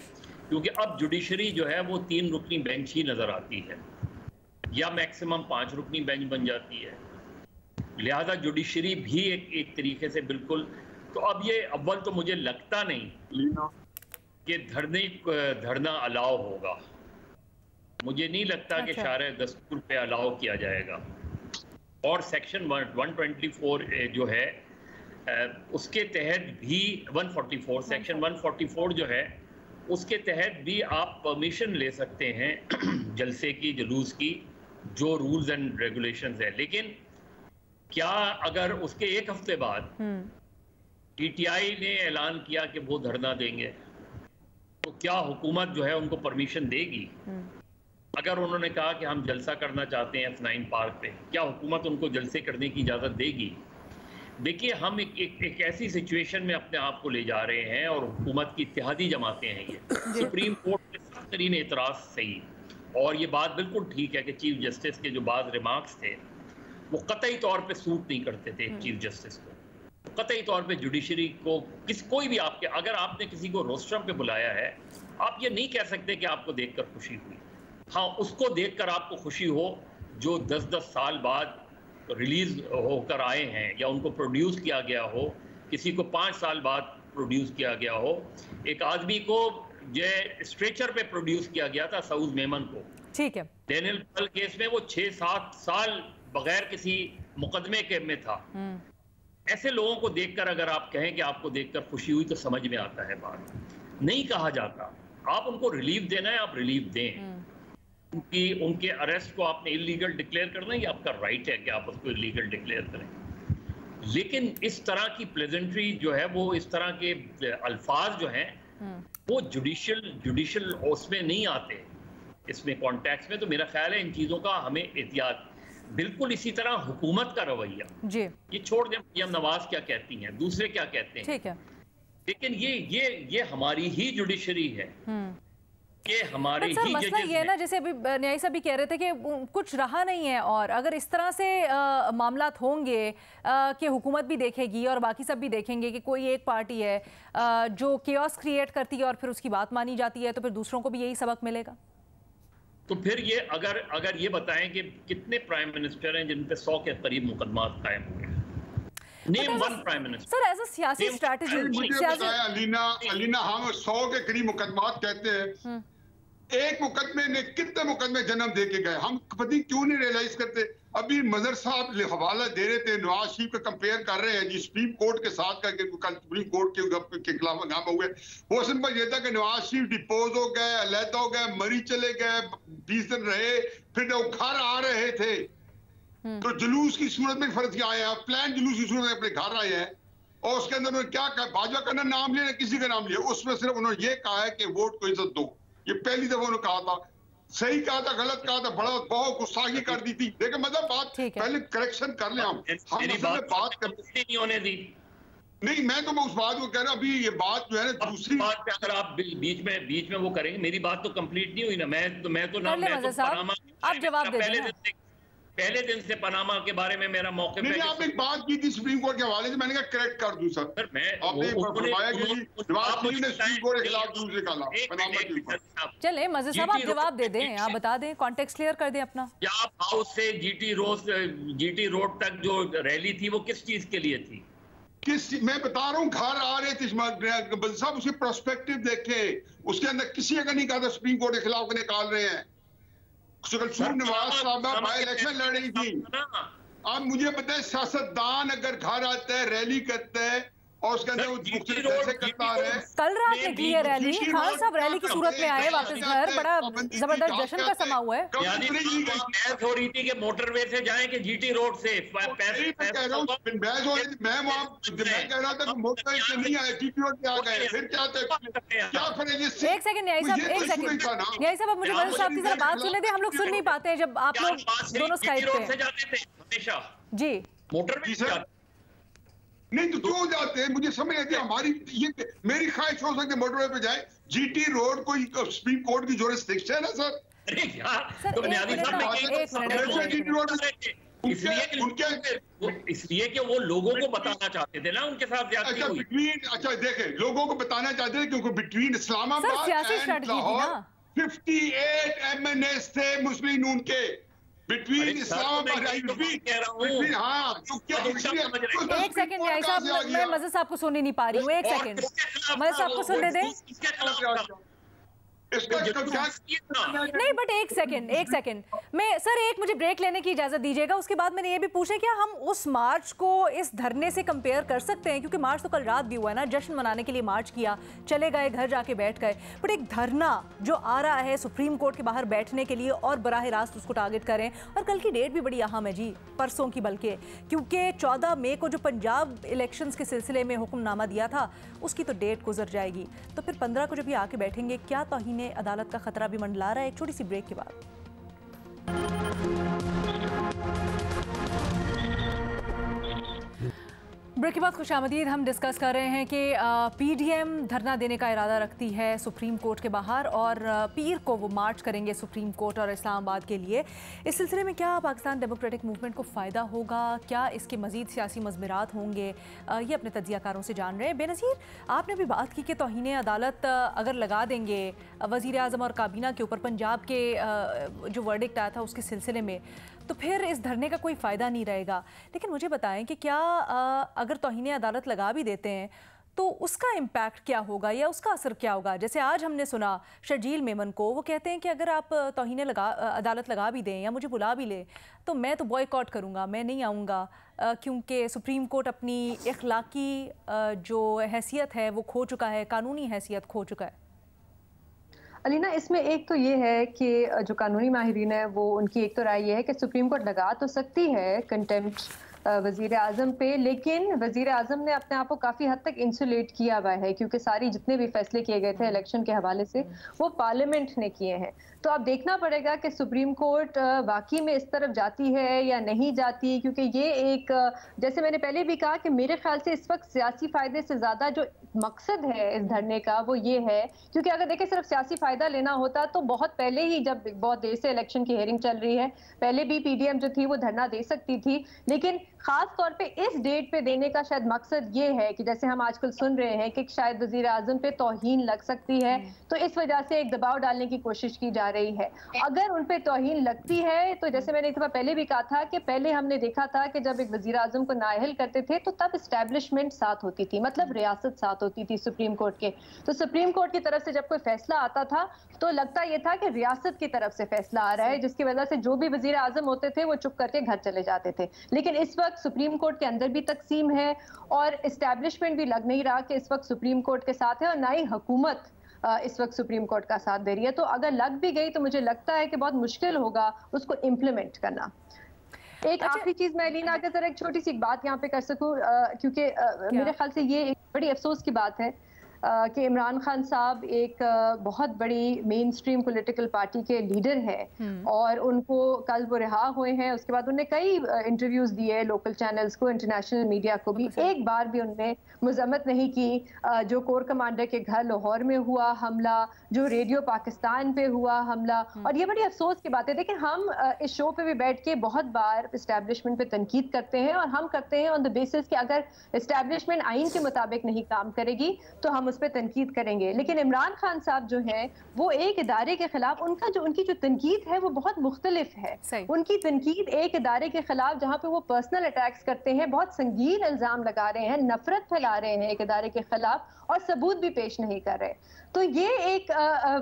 क्योंकि अब जुडिशरी जो है वो 3 रुकनी बेंच ही नज़र आती है, या मैक्सिमम 5 रुकनी बेंच बन जाती है। लिहाजा जुडिशरी भी एक तरीके से बिल्कुल, तो अब ये अव्वल तो मुझे लगता नहीं कि धरना अलाउ होगा। मुझे नहीं लगता कि शारे दस्तूर पे अलाउ किया जाएगा, और सेक्शन 124 जो है उसके तहत भी 144 सेक्शन 144 जो है उसके तहत भी आप परमिशन ले सकते हैं जलसे की, जुलूस की, जो रूल्स एंड रेगुलेशंस है। लेकिन क्या अगर उसके एक हफ्ते बाद PTI ने ऐलान किया कि वो धरना देंगे, तो क्या हुकूमत जो है उनको परमिशन देगी? अगर उन्होंने कहा कि हम जलसा करना चाहते हैं F9 पार्क पे, क्या हुकूमत उनको जलसे करने की इजाज़त देगी? देखिए, हम एक ऐसी सिचुएशन में अपने आप को ले जा रहे हैं, और हुकूमत की इत्तेहादी जमातें हैं ये। सुप्रीम कोर्ट के सख्त तरीन एतराज़ सही, और ये बात बिल्कुल ठीक है कि चीफ जस्टिस के जो बाद रिमार्क्स थे वो कतई तौर पे सूट नहीं करते थे चीफ जस्टिस को। कतई तौर पे जुडिशरी को कोई भी अगर आपने किसी को रोस्ट्रम पे बुलाया है, आप ये नहीं कह सकते कि आपको देखकर खुशी हुई। हाँ, उसको देखकर आपको खुशी हो जो 10-10 साल बाद रिलीज होकर आए हैं, या उनको प्रोड्यूस किया गया हो, किसी को 5 साल बाद प्रोड्यूस किया गया हो। एक आदमी को जो स्ट्रेचर पे प्रोड्यूस किया गया था, सऊद मेमन को, ठीक है, डेनियल पेल केस में वो 6-7 साल बगैर किसी मुकदमे के में था। ऐसे लोगों को देखकर अगर आप कहें कि आपको देखकर खुशी हुई, तो समझ में आता है बात। नहीं कहा जाता। आप उनको रिलीफ देना है, आप रिलीफ दें, क्योंकि उनके अरेस्ट को आपने इलीगल डिक्लेयर करना है, ये आपका राइट है कि आप उसको इलीगल डिक्लेयर करें। लेकिन इस तरह की प्लेजेंट्री जो है, वो इस तरह के अल्फाज जो हैं वो जुडिशल उसमें नहीं आते, इसमें कॉन्टेक्स्ट में। तो मेरा ख्याल है इन चीज़ों का हमें एहतियात, बिल्कुल इसी तरह हुकूमत का रवैया जी, ये छोड़ दें मरियम नवाज क्या कहती हैं, दूसरे क्या कहते हैं, ठीक है, लेकिन ये हमारी ही जुडिशरी है कि हमारे ही मसला ये है ना, जैसे अभी न्यायी साहब भी कह रहे थे कि कुछ रहा नहीं है, और अगर इस तरह से मामलात होंगे कि हुकूमत भी देखेगी और बाकी सब भी देखेंगे कि कोई एक पार्टी है जो केओस क्रिएट करती है और फिर उसकी बात मानी जाती है, तो फिर दूसरों को भी यही सबक मिलेगा। तो फिर ये अगर ये बताएं कि कितने प्राइम मिनिस्टर हैं जिन पे 100 के करीब मुकदमा कायम हुए हैं? Name one prime minister. Sir, as a सियासी स्ट्रैटेजी, मुझे बताया अलीना, हम 100 के करीब मुकदमा कहते हैं, एक मुकदमे ने कितने मुकदमे जन्म दे के गए, हम पता क्यों नहीं रियलाइज करते। अभी मजहर साहब हवाला दे रहे थे, नवाज शरीफ का कंपेयर कर रहे हैं जी सुप्रीम कोर्ट के साथ करके, कल सुप्रीम कोर्ट के खिलाफ हंगामा हुए। वो सिंपल ये था कि नवाज शरीफ डिपोज हो गए, अलहदा हो गए, मरी चले गए, 20 दिन रहे, फिर वो घर आ रहे थे, तो जुलूस की सूरत में फर्ज किया आए हैं, प्लान जुलूस की सूरत में अपने घर आए हैं, और उसके अंदर उन्होंने क्या कहा, भाजपा का नाम लिया, किसी का नाम लिया, उसमें सिर्फ उन्होंने ये कहा है कि वोट को इज्जत दो। ये पहली दफा उन्होंने कहा था, सही कहा था, गलत कहा था, बड़ा बहुत गुस्सागी कर दी थी। लेकिन मतलब बात पहले करेक्शन कर ले, हम बात करते नहीं होने दी। नहीं, मैं तो उस बात को कह रहा, अभी ये बात जो है ना, दूसरी बात पे अगर आप बीच में वो करेंगे, मेरी बात तो कंप्लीट नहीं हुई ना। मैं तो आप जवाब दे पहले दिन से पनामा के बारे में मेरा मौके पे आपने एक बात की थी सुप्रीम कोर्ट के हवाले से, मैंने कहा करेक्ट कर दूं सर। आपने फरमाया कि नवाज शरीफ ने सुप्रीम कोर्ट के खिलाफ जूस निकाला पनामा के ऊपर। चले मज़े साहब, आप जवाब दे दें, आप बता दें, कॉन्टेक्स्ट क्लियर कर दें अपना। क्या हाउस से जीटी रोड तक जो रैली थी वो किस चीज के लिए थी? मैं बता रहा हूँ, घर आ रहे थे साहब, उसके प्रोस्पेक्टिव देखे, उसके अंदर किसी का नहीं कहा था सुप्रीम कोर्ट के खिलाफ निकाल रहे हैं। नवाज साहब बाई इलेक्शन लड़ रही थी। अब मुझे पता है, सियासतदान अगर घर आता है, रैली करता है, और उसके अंदर मुख्तलिफ पैसे करता है। कल रात निकली है रैली, खान साहब रैली की सूरत में आए वापस घर, बड़ा जबरदस्त जश्न का समा हुआ है। बहस हो रही थी कि मोटरवे से जाएं कि जीटी रोड से। मैं कह रहा हूँ, मैं कह रहा था कि मोटरवे से नहीं आए, जीटी रोड पे आ गए, फिर क्या करेंगे? एक सेकंड न्याय साहब, एक सेकंड न्याय साहब, अब मुझे मदद साहब की जरा बात सुनने दें, हम लोग सुन नहीं पाते हैं जब आप लोग दोनों स्काइप पे हमेशा जी मोटरवे से नहीं तो क्यों जाते हैं? मुझे समझ नहीं आती। हमारी ये मेरी ख्वाहिश हो सकती है मोटरवे पे जाए। जीटी रोड कोई सुप्रीम कोर्ट की जुरिस्डिक्शन है ना सर? अरे यार तो इसलिए कि वो लोगों को बताना चाहते थे ना, उनके साथ ज्यादती हुई। अच्छा देखे, लोगों को बताना चाहते थे क्योंकि between Islamabad and Lahore 58 MNAs थे मुस्लिम नून के। बिटवीन इस्लामाबाद कह रहा हूँ। हाँ एक सेकंड न्याय साहब, मैं मज़द साहब को सुनने नहीं पा रही हूँ। एक सेकंड मज़द साहब को सुनने दें। नहीं बट एक सेकंड मैं सर, एक मुझे ब्रेक लेने की इजाजत दीजिएगा। उसके बाद मैंने ये भी पूछा क्या हम उस मार्च को इस धरने से कंपेयर कर सकते हैं? क्योंकि मार्च तो कल रात भी हुआ है ना, जश्न मनाने के लिए मार्च किया, चले गए, घर जाके बैठ गए। बट एक धरना जो आ रहा है सुप्रीम कोर्ट के बाहर बैठने के लिए और बराह रास्त उसको टारगेट करें, और कल की डेट भी बड़ी अहम है जी, परसों की, बल्कि क्योंकि 14 मई को जो पंजाब इलेक्शंस के सिलसिले में हुक्मनामा दिया था उसकी तो डेट गुजर जाएगी। तो फिर 15 को जब ये आके बैठेंगे, क्या तौहीन अदालत का खतरा भी मंडला रहा है? एक छोटी सी ब्रेक के बाद। ब्रेक के बाद खुशामदीद। हम डिस्कस कर रहे हैं कि पीडीएम धरना देने का इरादा रखती है सुप्रीम कोर्ट के बाहर और पीर को वो मार्च करेंगे सुप्रीम कोर्ट और इस्लामाबाद के लिए। इस सिलसिले में क्या पाकिस्तान डेमोक्रेटिक मूवमेंट को फ़ायदा होगा? क्या इसके मज़ीद सियासी मज़मिरात होंगे? ये अपने तजियाकारों से जान रहे हैं। बेनज़ीर, आपने भी बात की कि तौहीन अदालत अगर लगा देंगे वज़ीर आज़म और काबीना के ऊपर पंजाब के जो वर्डिक्ट आया था उसके सिलसिले में, तो फिर इस धरने का कोई फ़ायदा नहीं रहेगा। लेकिन मुझे बताएं कि क्या अगर तौहीन अदालत लगा भी देते हैं तो उसका इम्पैक्ट क्या होगा या उसका असर क्या होगा? जैसे आज हमने सुना शर्जील मेमन को, वो कहते हैं कि अगर आप तौहीन अदालत लगा भी दें या मुझे बुला भी ले तो मैं तो बॉयकॉट करूँगा, मैं नहीं आऊँगा, क्योंकि सुप्रीम कोर्ट अपनी इखलाकी जो हैसियत है वो खो चुका है, कानूनी हैसियत खो चुका है। अलीना, इसमें एक तो ये है कि जो कानूनी माहिरीन है वो उनकी एक तो राय ये है कि सुप्रीम कोर्ट लगा तो सकती है कंटेम्प्ट वज़ीर आज़म पे, लेकिन वज़ीर आज़म ने अपने आप को काफ़ी हद तक इंसुलेट किया हुआ है क्योंकि सारी जितने भी फैसले किए गए थे इलेक्शन के हवाले से वो पार्लियामेंट ने किए हैं। तो अब देखना पड़ेगा कि सुप्रीम कोर्ट वाकई में इस तरफ जाती है या नहीं जाती, क्योंकि ये एक, जैसे मैंने पहले भी कहा कि मेरे ख्याल से इस वक्त सियासी फ़ायदे से ज़्यादा जो मकसद है इस धरने का वो ये है, क्योंकि अगर देखें सिर्फ सियासी फ़ायदा लेना होता तो बहुत पहले ही, जब बहुत देर से इलेक्शन की हेयरिंग चल रही है, पहले भी पीडीएम जो थी वो धरना दे सकती थी। लेकिन खास तौर पे इस डेट पे देने का शायद मकसद ये है कि जैसे हम आजकल सुन रहे हैं कि शायद वज़ीर आज़म पे तौहीन लग सकती है, तो इस वजह से एक दबाव डालने की कोशिश की जा रही है। अगर उन पे तौहीन लगती है तो जैसे मैंने एक दफा पहले भी कहा था कि पहले हमने देखा था कि जब एक वज़ीर आज़म को नाअहल करते थे तो तब एस्टैब्लिशमेंट साथ होती थी, मतलब रियासत साथ होती थी सुप्रीम कोर्ट के। तो सुप्रीम कोर्ट की तरफ से जब कोई फैसला आता था तो लगता यह था कि रियासत की तरफ से फैसला आ रहा है, जिसकी वजह से जो भी वज़ीर आज़म होते थे वो चुप करके घर चले जाते थे। लेकिन इस वक्त सुप्रीम कोर्ट के अंदर भी तकसीम है और एस्टैब्लिशमेंट भी लग नहीं रहा कि इस वक्त सुप्रीम कोर्ट के साथ है, और ना ही हुकूमत इस वक्त सुप्रीम कोर्ट का साथ दे रही है। तो अगर लग भी गई तो मुझे लगता है कि बहुत मुश्किल होगा उसको इम्प्लीमेंट करना। एक आखिरी चीज मैं लीना अगर जरा एक छोटी सी बात यहाँ पे कर सकूं, क्योंकि मेरे ख्याल से ये एक बड़ी अफसोस की बात है कि इमरान खान साहब एक बहुत बड़ी मेन स्ट्रीम पॉलिटिकल पार्टी के लीडर हैं और उनको कल वो रिहा हुए हैं। उसके बाद उन्होंने कई इंटरव्यूज दिए लोकल चैनल्स को, इंटरनेशनल मीडिया को भी। एक बार भी उन्होंने मजम्मत नहीं की जो कोर कमांडर के घर लाहौर में हुआ हमला, जो रेडियो पाकिस्तान पे हुआ हमला, और ये बड़ी अफसोस की बात है। लेकिन हम इस शो पे भी बैठ के बहुत बार इस्टेब्लिशमेंट पे तनकीद करते हैं और हम करते हैं ऑन द बेसिस कि अगर इस्टेब्लिशमेंट आइन के मुताबिक नहीं काम करेगी तो हम उस पर तनकीद करेंगे। लेकिन इमरान खान साहब जो है वो एक इदारे के खिलाफ उनकी जो तनकीद है वो बहुत मुख्तलिफ है। उनकी तनकीद एक इदारे के खिलाफ जहाँ पे वो पर्सनल अटैक्स करते हैं, बहुत संगीन इल्जाम लगा रहे हैं, नफरत फैला रहे हैं एक इदारे के खिलाफ और सबूत भी पेश नहीं कर रहे। तो ये एक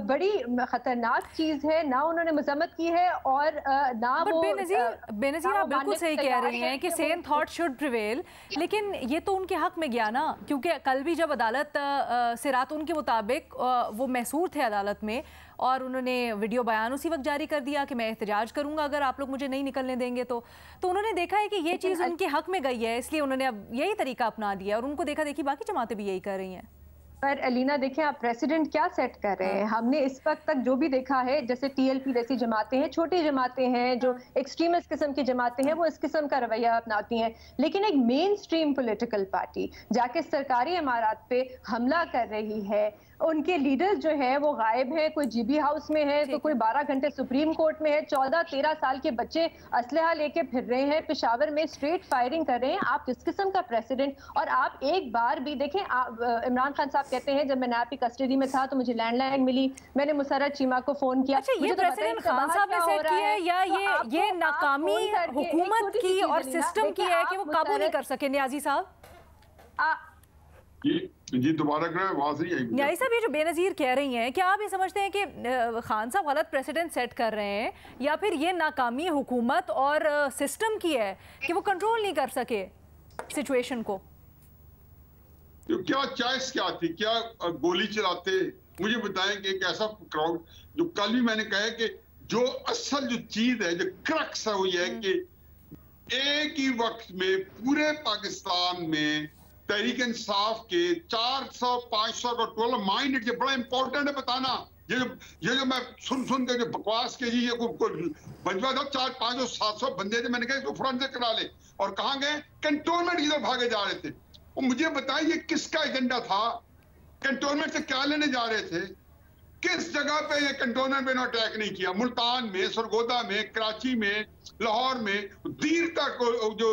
बड़ी खतरनाक चीज है, ना उन्होंने मजम्मत की है और ना वो बेनज़ीर आप बिल्कुल सही कह रही हैं कि सेम थॉट शुड प्रिवेल, लेकिन ये तो उनके हक में गया ना, क्योंकि कल भी जब अदालत सिरात उनके मुताबिक वो महसूर थे अदालत में और उन्होंने वीडियो बयान उसी वक्त जारी कर दिया कि मैं एहतजाज करूंगा अगर आप लोग मुझे नहीं निकलने देंगे तो उन्होंने देखा है कि ये चीज़ उनके हक में गई है, इसलिए उन्होंने अब यही तरीका अपना दिया और उनको देखा देखी बाकी जमातें भी यही कर रही हैं। पर अलीना देखें आप प्रेसिडेंट क्या सेट कर रहे हैं। हमने इस वक्त तक जो भी देखा है, जैसे टीएलपी जैसी जमातें हैं, छोटी जमातें हैं जो एक्सट्रीमिस्ट किस्म की जमातें हैं, वो इस किस्म का रवैया अपनाती हैं। लेकिन एक मेन स्ट्रीम पॉलिटिकल पार्टी जाके सरकारी इमारत पे हमला कर रही है, उनके लीडर्स जो है वो गायब है, कोई जीबी हाउस में है तो कोई 12 घंटे सुप्रीम कोर्ट में है, 14-13 साल के बच्चे असलहा लेके फिर रहे हैं, पेशावर में स्ट्रेट फायरिंग कर रहे हैं। आप जिस किस्म का प्रेसिडेंट, और आप एक बार भी देखें, इमरान खान साहब कहते हैं जब मैं नैब की कस्टडी में था तो मुझे लैंडलाइन मिली, मैंने मुसर्रत चीमा को फोन किया। अच्छा, ये प्रेसिडेंट खान साहब ने सेट किया है या ये नाकामी हुकूमत की और सिस्टम की है कि वो काबू नहीं कर सके? न्याजी साहब जी दोबारा करें, आवाज नहीं आई। न्याजी साहब, ये जो बेनज़ीर कह रही हैं, क्या आप ये समझते हैं कि खान साहब गलत प्रेसिडेंट सेट कर रहे हैं या फिर ये नाकामी हुकूमत और सिस्टम की है कि वो कंट्रोल नहीं कर सके सिचुएशन को? तो क्या चॉइस क्या थी? क्या गोली चलाते? मुझे बताएं कि एक ऐसा क्राउड, जो कल भी मैंने कहा कि जो असल जो चीज है, जो क्रक्स है, वो ये है कि एक ही वक्त में पूरे पाकिस्तान में तहरीक इंसाफ के 400-500 का टोटल माइंड, ये बड़ा इंपॉर्टेंट है बताना। ये जो मैं सुन के जो बकवास के जी ये बजवा था 400-500-700 बंदे थे, मैंने कहा इसको फौरन से करा ले, और कहाँ गए? कंटोनमेंट की तरफ भागे जा रहे थे। और मुझे बताइए किसका एजेंडा था? कंटोनमेंट से क्या लेने जा रहे थे? किस जगह पे ये कंटोनमेंट पे अटैक नहीं किया? मुल्तान में, सरगोदा में, कराची में, लाहौर में, दीर तक जो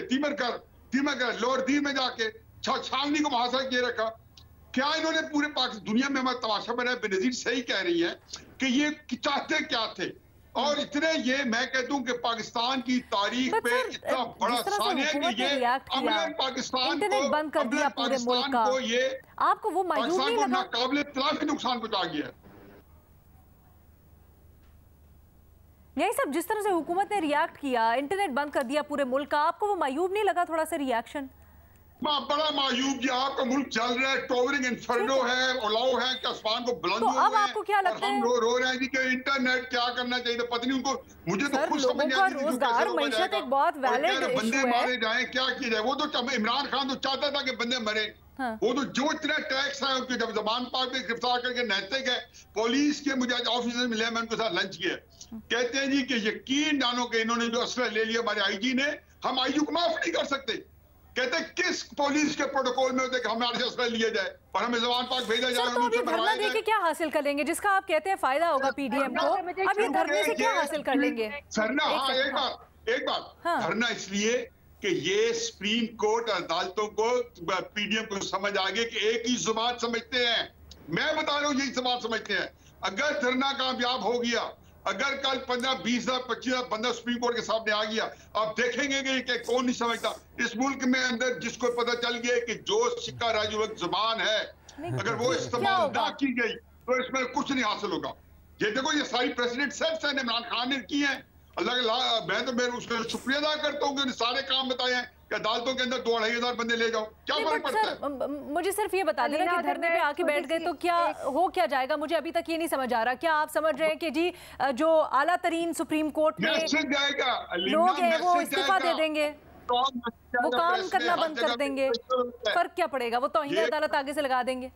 तीमरकर लोअर दीर में जाके छावनी को मुहासरा किए रखा। क्या इन्होंने पूरे पाकिस्तान दुनिया में हमारा तमाशा बनाया? बेनज़ीर सही कह रही है कि ये चाहते क्या थे। और इतने ये मैं कहता हूं कि पाकिस्तान की तारीख पे इतना बड़ा सानिया है कि ये अमलन पाकिस्तान को बंद कर दिया पूरे मुल्क का, ये आपको वो मायूस नहीं लगा? नाकाबिले तलाफी नुकसान पहुंचा गया। यही सब जिस तरह से हुकूमत ने रिएक्ट किया, इंटरनेट बंद कर दिया पूरे मुल्क का, आपको वो मायूब नहीं लगा थोड़ा सा रिएक्शन? बड़ा मायूब कि आपका मुल्क चल रहा है, टॉवरिंग इन्फर्नो है, ओलाव है कि आसमान को बुलंद तो अब आपको क्या लगता है? हम रो रहे हैं कि इंटरनेट क्या करना चाहिए, तो पता नहीं उनको, मुझे तो खुद समझ नहीं आता रोजगार मईशत एक बहुत वैलिड इशू है। बंदे मारे जाए, क्या किया जाए? वो तो इमरान खान तो चाहता था कि बंदे मरे। हाँ। वो तो जो इतना टैक्स है उनके, जब जमान पाक में गिरफ्तार करके नैतिक है, पुलिस के मुझे ऑफिसर मिले, मैं उनके साथ लंच किया, कहते हैं जी कि यकीन जानो कि इन्होंने जो असला ले लिया हमारे आईजी ने, हम आईजी को माफ नहीं कर सकते। कहते किस पुलिस के प्रोटोकॉल में होते कि हमारे से असला लिया जाए और हमें जवान पाक भेजा जाए? तो अभी धरना देके क्या हासिल कर लेंगे जिसका आप कहते हैं फायदा होगा पीडीएम को? अभी धरने से क्या हासिल कर लेंगे? धरना, हाँ एक बात, धरना इसलिए कि ये सुप्रीम कोर्ट अदालतों को, पीडीएम को समझ आ गया कि एक ही जुबान समझते हैं। मैं बता रहा हूँ यही जुबान समझते हैं। अगर धरना कामयाब हो गया, अगर कल 15-20-25 बंदा सुप्रीम कोर्ट के सामने आ गया, आप देखेंगे कि कौन नहीं समझता इस मुल्क में अंदर, जिसको पता चल गया कि जो सिक्का राजू वक्त जुबान है, अगर वो इस्तेमाल ना की गई तो इसमें कुछ नहीं हासिल होगा। ये देखो, ये सारी प्रेसिडेंट सेट्स हैं इमरान खान ने की है। अल्लाह, मैं तो उसका शुक्रिया अदा करता हूँ कि सारे काम बताए हैं कि अदालतों के अंदर 2-2,500 बंदे ले जाओ, क्या फर्क पड़ता है? मुझे सिर्फ ये बता देना कि धरने पे आके बैठ गए तो क्या हो, क्या जाएगा? मुझे अभी तक ये नहीं समझ आ रहा। क्या आप समझ रहे हैं कि जी जो आला तरीन सुप्रीम कोर्ट में लोग हैं वो इस्तीफा दे देंगे, वो काम करना बंद कर देंगे? फर्क क्या पड़ेगा? वो तौहीन अदालत आगे से लगा देंगे?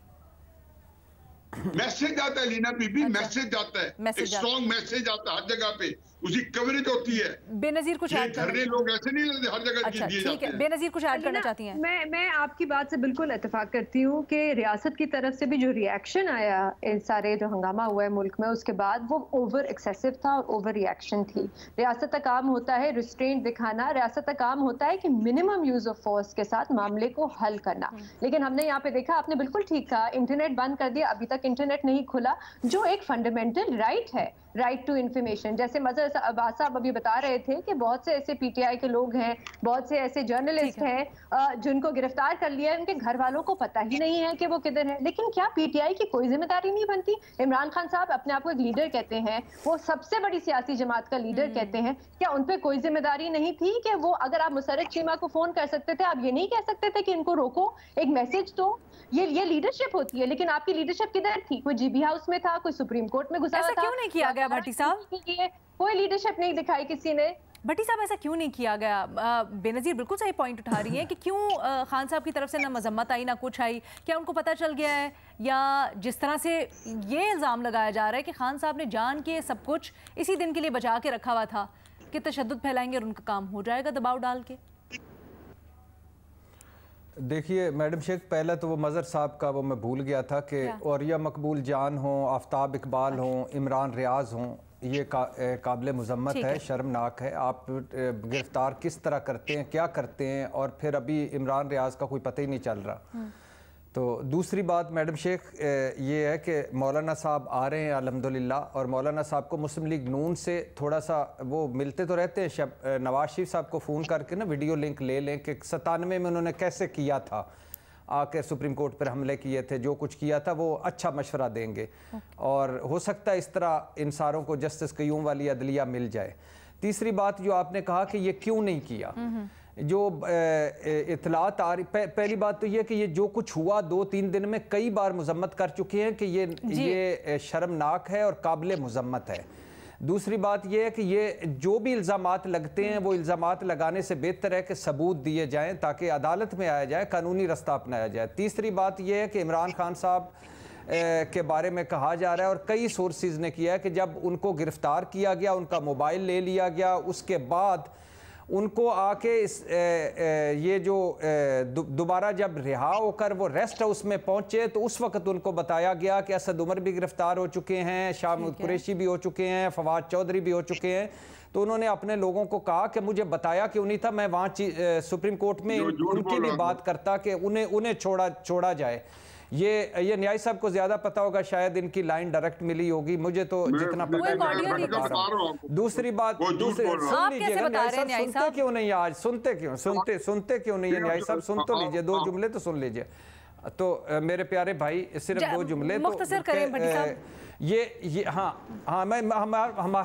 मैसेज जाता है लीना बीबी, अच्छा। मैसेज जाता है, एक मैसेज स्ट्रॉन्ग मैसेज आता है हर जगह पे, उसकी कवरेज होती है। बेनजीर कुछ ऐड धरने लोग ऐसे नहीं लगते हर जगह अच्छा दिए ठीक जाते है, हैं। बेनजीर कुछ ऐड करना चाहती हैं? मैं आपकी बात से बिल्कुल इत्तेफाक करती हूँ कि रियासत की तरफ से भी जो रिएक्शन आया इन सारे जो हंगामा हुआ है मुल्क में, उसके बाद वो ओवर एक्सेसिव था और ओवर रिएक्शन थी। रियासत का काम होता है रिस्ट्रेंट दिखाना, रियासत का काम होता है कि मिनिमम यूज ऑफ फोर्स के साथ मामले को हल करना। लेकिन हमने यहाँ पे देखा, आपने बिल्कुल ठीक कहा, इंटरनेट बंद कर दिया, अभी तक इंटरनेट नहीं खुला, जो एक फंडामेंटल राइट है, राइट टू इंफॉर्मेशन। जैसे मजहर अब्बास साहब अभी बता रहे थे कि बहुत से ऐसे पीटीआई के लोग हैं, बहुत से ऐसे जर्नलिस्ट हैं जिनको गिरफ्तार कर लिया है, उनके घर वालों को पता ही नहीं है कि वो किधर है। लेकिन क्या पीटीआई की कोई जिम्मेदारी नहीं बनती? इमरान खान साहब अपने आप को एक लीडर कहते हैं, वो सबसे बड़ी सियासी जमात का लीडर कहते हैं, क्या उन पर कोई जिम्मेदारी नहीं थी कि वो, अगर आप मुसर्रत चीमा को फोन कर सकते थे, आप ये नहीं कह सकते थे कि इनको रोको, एक मैसेज दो? ये लीडरशिप होती है। लेकिन आपकी लीडरशिप किधर थी? कोई जीबी हाउस में था, कोई सुप्रीम कोर्ट में गुजारा था? ऐसा क्यों नहीं किया गया भट्टी साहब? कोई लीडरशिप नहीं दिखाई किसी ने। भट्टी साहब ऐसा क्यों नहीं किया गया? बेनजीर बिल्कुल सही पॉइंट उठा रही है कि क्यों खान साहब की तरफ से ना मजम्मत आई ना कुछ आई। क्या उनको पता चल गया है, या जिस तरह से ये इल्ज़ाम लगाया जा रहा है कि खान साहब ने जान के सब कुछ इसी दिन के लिए बचा के रखा हुआ था कि तशद्दुद फैलाएंगे और उनका काम हो जाएगा दबाव डाल के? देखिए मैडम शेख, पहले तो वो मज़हर साहब का वो मैं भूल गया था कि औरिया मकबूल जान हों, आफ्ताब इकबाल हों, इमरान रियाज हों, ये काबिल मुज़म्मत है, शर्मनाक है। आप गिरफ्तार किस तरह करते हैं, क्या करते हैं, और फिर अभी इमरान रियाज का कोई पता ही नहीं चल रहा। तो दूसरी बात मैडम शेख ये है कि मौलाना साहब आ रहे हैं अल्हम्दुलिल्लाह, और मौलाना साहब को मुस्लिम लीग नून से थोड़ा सा वो मिलते तो रहते हैं। नवाज शरीफ साहब को फ़ोन करके ना वीडियो लिंक ले लें कि 97 में उन्होंने कैसे किया था, आकर सुप्रीम कोर्ट पर हमले किए थे, जो कुछ किया था वो अच्छा मशवरा देंगे, और हो सकता है इस तरह इन सारों को जस्टिस क़य्यूम वाली अदलिया मिल जाए। तीसरी बात जो आपने कहा कि ये क्यों नहीं किया, जो इतलात आ रही, पहली बात तो ये कि ये जो कुछ हुआ 2-3 दिन में कई बार मुजम्मत कर चुके हैं कि ये शर्मनाक है और काबिल मुजम्मत है। दूसरी बात यह है कि ये जो भी इल्ज़ामात लगते हैं वो इल्ज़ामात लगाने से बेहतर है कि सबूत दिए जाएं ताकि अदालत में आया जाए, कानूनी रास्ता अपनाया जाए। तीसरी बात यह है कि इमरान खान साहब के बारे में कहा जा रहा है, और कई सोर्सेज ने किया है, कि जब उनको गिरफ्तार किया गया, उनका मोबाइल ले लिया गया, उसके बाद उनको आके ये जो दोबारा जब रिहा होकर वो रेस्ट हाउस में पहुंचे तो उस वक्त उनको बताया गया कि असद उमर भी गिरफ्तार हो चुके हैं, शाह कुरैशी भी हो चुके हैं, फवाद चौधरी भी हो चुके हैं। तो उन्होंने अपने लोगों को कहा कि मुझे बताया क्यों नहीं था, मैं वहाँ सुप्रीम कोर्ट में उनकी भी बात करता कि उन्हें छोड़ा जाए। ये न्याय साहब को ज्यादा पता होगा, शायद इनकी लाइन डायरेक्ट मिली होगी, मुझे तो जितना पता है। दूसरी बात, सुन लीजिएगा न्याय साहब, सुनते क्यों नहीं आज, सुनते क्यों नहीं है न्याय साहब, सुन तो लीजिए, 2 जुमले तो सुन लीजिए। तो मेरे प्यारे भाई, सिर्फ 2 जुमले तो ये हाँ मैं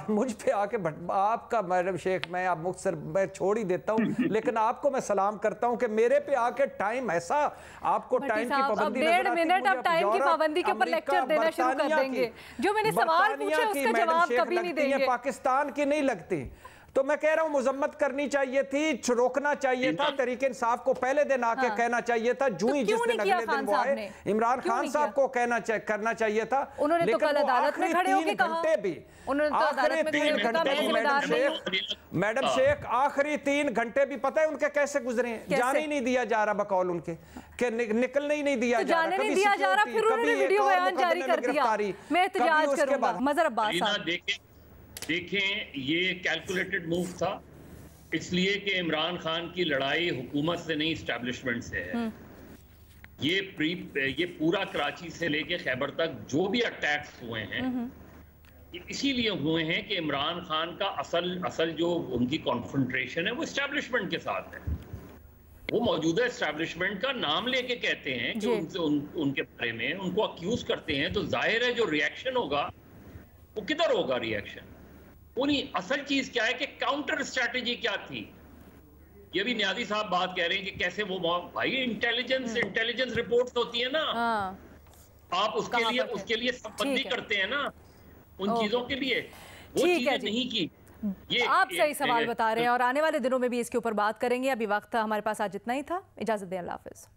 मुझ पे आके आपका मैडम शेख, मैं आप मुख्तसर मैं छोड़ ही देता हूँ, लेकिन आपको मैं सलाम करता हूँ कि मेरे पे आके टाइम ऐसा, आपको टाइम की पाबंदी, 1.5 मिनट आप टाइम की पाबंदी के ऊपर लेक्चर देना शुरू कर देंगे। जो मैंने सवाल पूछे उसका जवाब कभी नहीं देंगे। पाकिस्तान की नहीं लगती, तो मैं कह रहा हूं मुजम्मत करनी चाहिए थी, रोकना चाहिए था, तहरीक इंसाफ को पहले दिन आके कहना चाहिए था, जो ही जिस दिन अगले दिन वो आए, इमरान खान साहब को करना चाहिए था। उन्होंने तो कल अदालत में खड़े होकर कहा, आखिरी 3 घंटे मैडम शेख, आखिरी 3 घंटे भी पता है उनके कैसे गुजरे, जाने ही नहीं दिया जा रहा बकौल उनके, निकलने ही नहीं दिया जा रहा, कभी नहीं दिया जा रहा, फिर उन्होंने वीडियो बयान जारी कर दिया, मैं एहतजाज करूंगा। मज़हर अब्बास साहब देखें, ये कैलकुलेटेड मूव था, इसलिए कि इमरान खान की लड़ाई हुकूमत से नहीं इस्टेब्लिशमेंट से है। ये पूरा कराची से लेके खैबर तक जो भी अटैक्स हुए हैं, इसीलिए हुए हैं कि इमरान खान का असल जो उनकी कॉन्फ्रंट्रेशन है वो इस्टेब्लिशमेंट के साथ है। वो मौजूदा इस्टेब्लिशमेंट का नाम लेके कहते हैं कि उनके बारे में उनको अक्यूज करते हैं, तो जाहिर है जो रिएक्शन होगा वो किधर होगा रिएक्शन। वो नहीं, असल चीज क्या है कि काउंटर स्ट्रैटेजी क्या थी। ये भी न्याजी साहब बात कह रहे हैं कि कैसे वो भाई इंटेलिजेंस रिपोर्ट्स होती है ना, आप उसके लिए सब बंदी करते हैं ना उन चीजों के लिए, वो चीजें नहीं की। ये आप सही सवाल बता रहे हैं, और आने वाले दिनों में भी इसके ऊपर बात करेंगे। अभी वक्त हमारे पास आज इतना ही था, इजाजत दें, अल्लाह हाफिज।